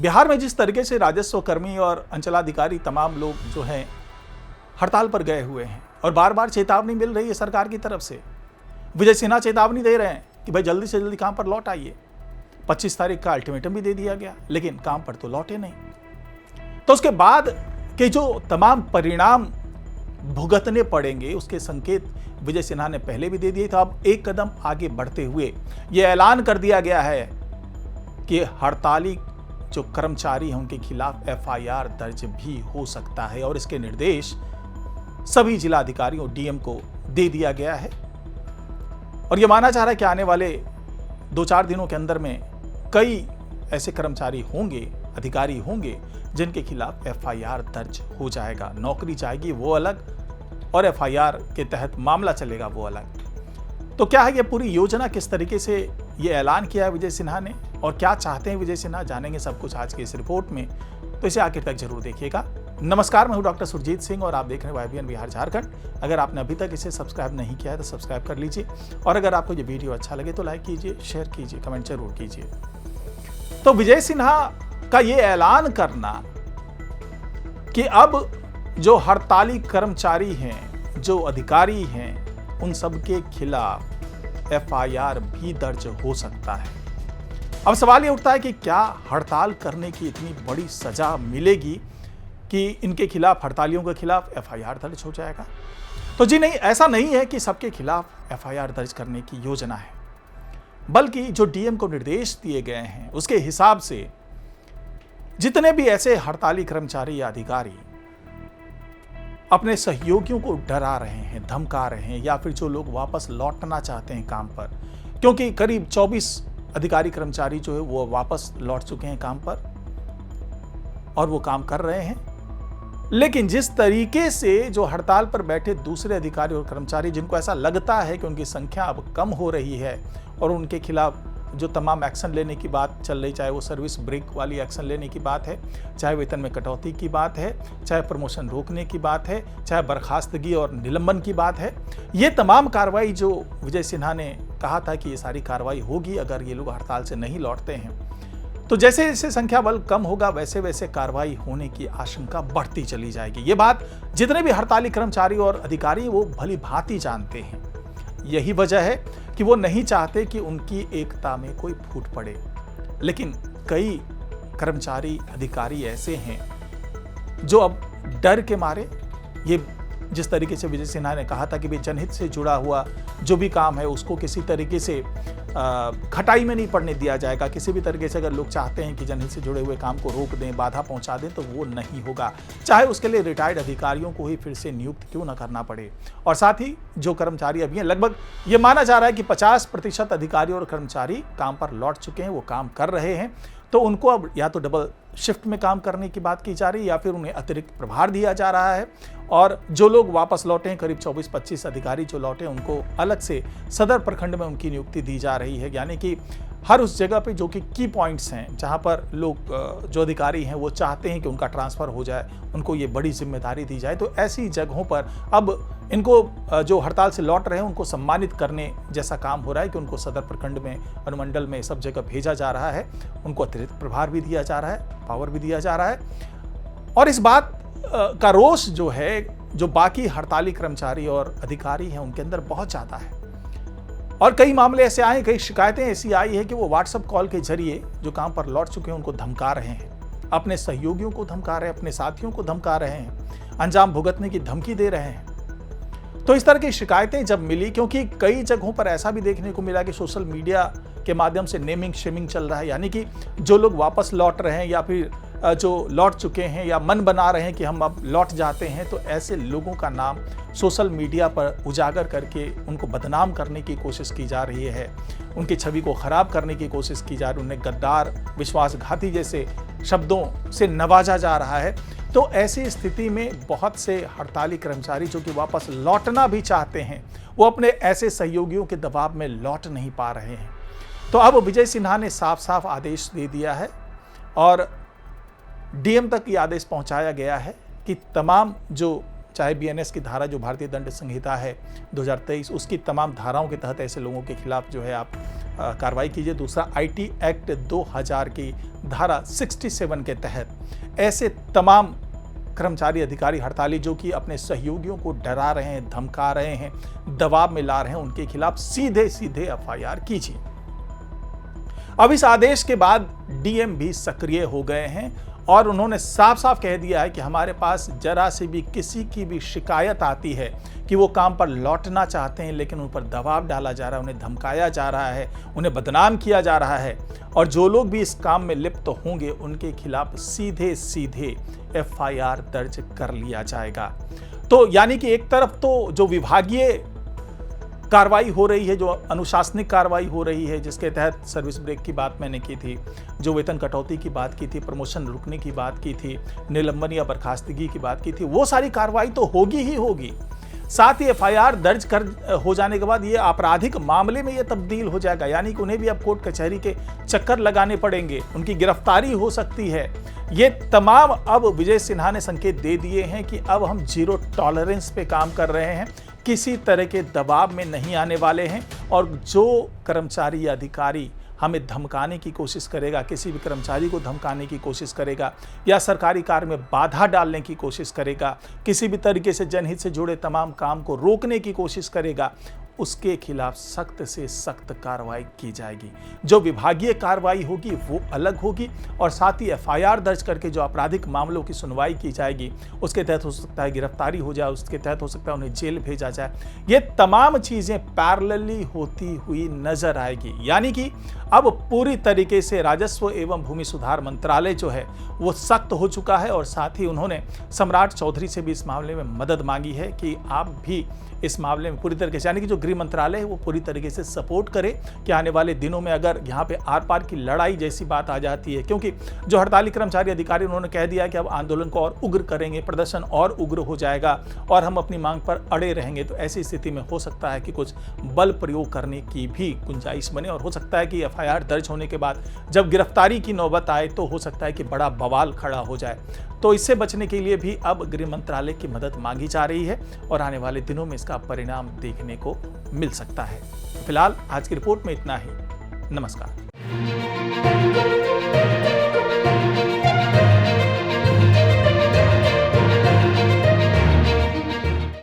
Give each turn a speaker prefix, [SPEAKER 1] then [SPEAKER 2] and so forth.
[SPEAKER 1] बिहार में जिस तरीके से राजस्व कर्मी और अंचलाधिकारी तमाम लोग जो हैं हड़ताल पर गए हुए हैं और बार बार चेतावनी मिल रही है सरकार की तरफ से। विजय सिन्हा चेतावनी दे रहे हैं कि भाई जल्दी से जल्दी काम पर लौट आइए। 25 तारीख का अल्टीमेटम भी दे दिया गया, लेकिन काम पर तो लौटे नहीं। तो उसके बाद के जो तमाम परिणाम भुगतने पड़ेंगे उसके संकेत विजय सिन्हा ने पहले भी दे दिए थे। अब एक कदम आगे बढ़ते हुए यह ऐलान कर दिया गया है कि हड़ताली जो कर्मचारी हैं उनके खिलाफ एफआईआर दर्ज भी हो सकता है और इसके निर्देश सभी जिलाधिकारियों डीएम को दे दिया गया है। और यह माना जा रहा है कि आने वाले 2-4 दिनों के अंदर में कई ऐसे कर्मचारी होंगे, अधिकारी होंगे जिनके खिलाफ एफआईआर दर्ज हो जाएगा। नौकरी जाएगी वो अलग और एफआईआर के तहत मामला चलेगा वो अलग। तो क्या है ये पूरी योजना, किस तरीके से ये ऐलान किया है विजय सिन्हा ने और क्या चाहते हैं विजय सिन्हा, जानेंगे सब कुछ आज की इस रिपोर्ट में। तो इसे आखिर तक जरूर देखिएगा। नमस्कार, मैं हूं डॉक्टर सुरजीत सिंह और आप देख रहे हैं YBN बिहार झारखंड। अगर आपने अभी तक इसे सब्सक्राइब नहीं किया है तो सब्सक्राइब कर लीजिए और अगर आपको ये वीडियो अच्छा लगे तो लाइक कीजिए, शेयर कीजिए, कमेंट जरूर कीजिए। तो विजय सिन्हा का ये ऐलान करना कि अब जो हड़ताली कर्मचारी हैं, जो अधिकारी हैं, उन सबके खिलाफ एफआईआर भी दर्ज हो सकता है। अब सवाल ये उठता है कि क्या हड़ताल करने की इतनी बड़ी सजा मिलेगी कि इनके खिलाफ, हड़तालियों के खिलाफ एफआईआर दर्ज हो जाएगा? तो जी नहीं, ऐसा नहीं है कि सबके खिलाफ एफआईआर दर्ज करने की योजना है, बल्कि जो डीएम को निर्देश दिए गए हैं उसके हिसाब से जितने भी ऐसे हड़ताली कर्मचारी या अधिकारी अपने सहयोगियों को डरा रहे हैं, धमका रहे हैं या फिर जो लोग वापस लौटना चाहते हैं काम पर, क्योंकि करीब 24 अधिकारी कर्मचारी जो है वो वापस लौट चुके हैं काम पर और वो काम कर रहे हैं। लेकिन जिस तरीके से जो हड़ताल पर बैठे दूसरे अधिकारी और कर्मचारी, जिनको ऐसा लगता है कि उनकी संख्या अब कम हो रही है और उनके खिलाफ जो तमाम एक्शन लेने की बात चल रही, चाहे वो सर्विस ब्रेक वाली एक्शन लेने की बात है, चाहे वेतन में कटौती की बात है, चाहे प्रमोशन रोकने की बात है, चाहे बर्खास्तगी और निलंबन की बात है, ये तमाम कार्रवाई जो विजय सिन्हा ने कहा था कि ये सारी कार्रवाई होगी अगर ये लोग हड़ताल से नहीं लौटते हैं, तो जैसे जैसे संख्या बल कम होगा वैसे वैसे कार्रवाई होने की आशंका बढ़ती चली जाएगी। ये बात जितने भी हड़ताली कर्मचारी और अधिकारी वो भली भांति जानते हैं। यही वजह है कि वो नहीं चाहते कि उनकी एकता में कोई फूट पड़े। लेकिन कई कर्मचारी अधिकारी ऐसे हैं जो अब डर के मारे, ये जिस तरीके से विजय सिन्हा ने कहा था कि जनहित से जुड़ा हुआ जो भी काम है उसको किसी तरीके से खटाई में नहीं पड़ने दिया जाएगा। किसी भी तरीके से अगर लोग चाहते हैं कि जनहित से जुड़े हुए काम को रोक दें, बाधा पहुंचा दें, तो वो नहीं होगा, चाहे उसके लिए रिटायर्ड अधिकारियों को ही फिर से नियुक्त क्यों ना करना पड़े। और साथ ही जो कर्मचारी अभी हैं, लगभग ये माना जा रहा है कि 50% अधिकारी और कर्मचारी काम पर लौट चुके हैं, वो काम कर रहे हैं। तो उनको अब या तो डबल शिफ्ट में काम करने की बात की जा रही है या फिर उन्हें अतिरिक्त प्रभार दिया जा रहा है। और जो लोग वापस लौटे हैं, करीब 24-25 अधिकारी जो लौटे, उनको अलग से सदर प्रखंड में उनकी नियुक्ति दी जा रही है। यानी कि हर उस जगह पे जो कि की पॉइंट्स हैं, जहां पर लोग जो अधिकारी हैं वो चाहते हैं कि उनका ट्रांसफ़र हो जाए, उनको ये बड़ी जिम्मेदारी दी जाए, तो ऐसी जगहों पर अब इनको जो हड़ताल से लौट रहे हैं उनको सम्मानित करने जैसा काम हो रहा है कि उनको सदर प्रखंड में, अनुमंडल में, सब जगह भेजा जा रहा है। उनको अतिरिक्त प्रभार भी दिया जा रहा है, पावर भी दिया जा रहा है। और इस बात का रोष जो है, जो बाकी हड़ताली कर्मचारी और अधिकारी हैं उनके अंदर बहुत ज़्यादा है। और कई मामले ऐसे आए, कई शिकायतें ऐसी आई है कि वो व्हाट्सएप कॉल के जरिए जो काम पर लौट चुके हैं उनको धमका रहे हैं, अपने सहयोगियों को धमका रहे हैं, अपने साथियों को धमका रहे हैं, अंजाम भुगतने की धमकी दे रहे हैं। तो इस तरह की शिकायतें जब मिली, क्योंकि कई जगहों पर ऐसा भी देखने को मिला कि सोशल मीडिया के माध्यम से नेमिंग शेमिंग चल रहा है, यानी कि जो लोग वापस लौट रहे हैं या फिर जो लौट चुके हैं या मन बना रहे हैं कि हम अब लौट जाते हैं, तो ऐसे लोगों का नाम सोशल मीडिया पर उजागर करके उनको बदनाम करने की कोशिश की जा रही है, उनकी छवि को खराब करने की कोशिश की जा रही है, उन्हें गद्दार, विश्वासघाती जैसे शब्दों से नवाजा जा रहा है। तो ऐसी स्थिति में बहुत से हड़ताली कर्मचारी जो कि वापस लौटना भी चाहते हैं, वो अपने ऐसे सहयोगियों के दबाव में लौट नहीं पा रहे हैं। तो अब विजय सिन्हा ने साफ साफ आदेश दे दिया है और डीएम तक ये आदेश पहुंचाया गया है कि तमाम जो चाहे बीएनएस की धारा जो भारतीय दंड संहिता है 2023 उसकी तमाम धाराओं के तहत ऐसे लोगों के खिलाफ जो है आप कार्रवाई कीजिए। दूसरा आईटी एक्ट 2000 की धारा 67 के तहत ऐसे तमाम कर्मचारी अधिकारी हड़ताली जो कि अपने सहयोगियों को डरा रहे हैं, धमका रहे हैं, दबाव में ला रहे हैं, उनके खिलाफ सीधे सीधे एफआईआर कीजिए। अब इस आदेश के बाद डीएम भी सक्रिय हो गए हैं और उन्होंने साफ साफ कह दिया है कि हमारे पास जरा से भी किसी की भी शिकायत आती है कि वो काम पर लौटना चाहते हैं लेकिन उन पर दबाव डाला जा रहा है, उन्हें धमकाया जा रहा है, उन्हें बदनाम किया जा रहा है और जो लोग भी इस काम में लिप्त होंगे उनके खिलाफ सीधे सीधे एफआईआर दर्ज कर लिया जाएगा। तो यानी कि एक तरफ तो जो विभागीय कार्रवाई हो रही है, जो अनुशासनिक कार्रवाई हो रही है, जिसके तहत सर्विस ब्रेक की बात मैंने की थी, जो वेतन कटौती की बात की थी, प्रमोशन रुकने की बात की थी, निलंबन या बर्खास्तगी की बात की थी, वो सारी कार्रवाई तो होगी ही होगी। साथ ही एफआईआर दर्ज कर हो जाने के बाद ये आपराधिक मामले में ये तब्दील हो जाएगा, यानी कि उन्हें भी अब कोर्ट कचहरी के चक्कर लगाने पड़ेंगे, उनकी गिरफ्तारी हो सकती है। ये तमाम अब विजय सिन्हा ने संकेत दे दिए हैं कि अब हम जीरो टॉलरेंस पे काम कर रहे हैं, किसी तरह के दबाव में नहीं आने वाले हैं और जो कर्मचारी या अधिकारी हमें धमकाने की कोशिश करेगा, किसी भी कर्मचारी को धमकाने की कोशिश करेगा या सरकारी कार्य में बाधा डालने की कोशिश करेगा, किसी भी तरीके से जनहित से जुड़े तमाम काम को रोकने की कोशिश करेगा, उसके खिलाफ सख्त से सख्त कार्रवाई की जाएगी। जो विभागीय कार्रवाई होगी वो अलग होगी और साथ ही एफआईआर दर्ज करके जो आपराधिक मामलों की सुनवाई की जाएगी उसके तहत हो सकता है गिरफ्तारी हो जाए, उसके तहत हो सकता है उन्हें जेल भेजा जाए। ये तमाम चीज़ें पैरेलली होती हुई नजर आएगी, यानी कि अब पूरी तरीके से राजस्व एवं भूमि सुधार मंत्रालय जो है वो सख्त हो चुका है और साथ ही उन्होंने सम्राट चौधरी से भी इस मामले में मदद मांगी है कि आप भी इस मामले में पूरी तरीके से, यानी कि जो गृह मंत्रालय है वो पूरी तरीके से सपोर्ट करे कि आने वाले दिनों में अगर यहाँ पे आर पार की लड़ाई जैसी बात आ जाती है, क्योंकि जो हड़ताली कर्मचारी अधिकारी उन्होंने कह दिया कि अब आंदोलन को और उग्र करेंगे, प्रदर्शन और उग्र हो जाएगा और हम अपनी मांग पर अड़े रहेंगे, तो ऐसी स्थिति में हो सकता है कि कुछ बल प्रयोग करने की भी गुंजाइश बने और हो सकता है कि एफआईआर दर्ज होने के बाद जब गिरफ्तारी की नौबत आए तो हो सकता है कि बड़ा बवाल खड़ा हो जाए। तो इससे बचने के लिए भी अब गृह मंत्रालय की मदद मांगी जा रही है और आने वाले दिनों में इसका परिणाम देखने को मिल सकता है। फिलहाल आज की रिपोर्ट में इतना ही। नमस्कार।